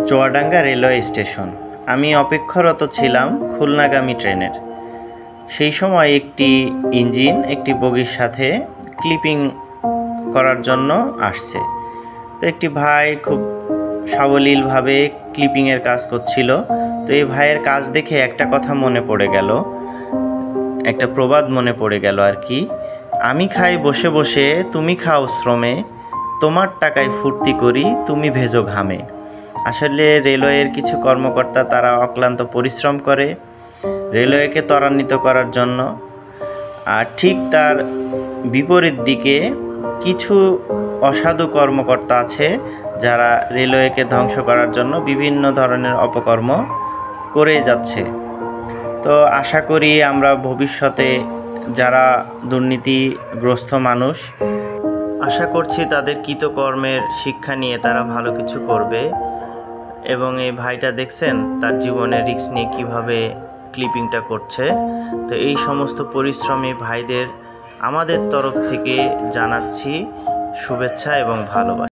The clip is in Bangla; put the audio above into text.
Chuadanga railway station. আমি অপেক্ষারত ছিলাম খুলনাগামী ট্রেনের। সেই সময় একটি ইঞ্জিন একটি বগির সাথে ক্লিপিং করার জন্য আসছে। তো একটি ভাই খুব সাবলীলভাবে ক্লিপিংয়ের কাজ করছিল। তো এই ভাইয়ের কাজ দেখে একটা কথা মনে পড়ে গেল, একটা প্রবাদ মনে পড়ে গেল আর কি। আমি খাই বসে বসে, তুমি খাও শ্রমে, তোমার টাকায় ফুর্তি করি, তুমি ভেজো ঘামে। আসলে রেলওয়ের কিছু কর্মকর্তা তারা অক্লান্ত পরিশ্রম করে রেলওয়েকে ত্বরান্বিত করার জন্য, আর ঠিক তার বিপরীত দিকে কিছু অসাধু কর্মকর্তা আছে যারা রেলওয়েকে ধ্বংস করার জন্য বিভিন্ন ধরনের অপকর্ম করে যাচ্ছে। তো আশা করি আমরা ভবিষ্যতে যারা দুর্নীতিগ্রস্ত মানুষ, আশা করছি তাদের কৃতকর্মের শিক্ষা নিয়ে তারা ভালো কিছু করবে। এবং এই ভাইটা দেখছেন তার জীবনে রিস্ক নিয়ে কীভাবে ক্লিপিংটা করছে। তো এই সমস্ত পরিশ্রমী ভাইদের আমাদের তরফ থেকে জানাচ্ছি শুভেচ্ছা এবং ভালোবাসা।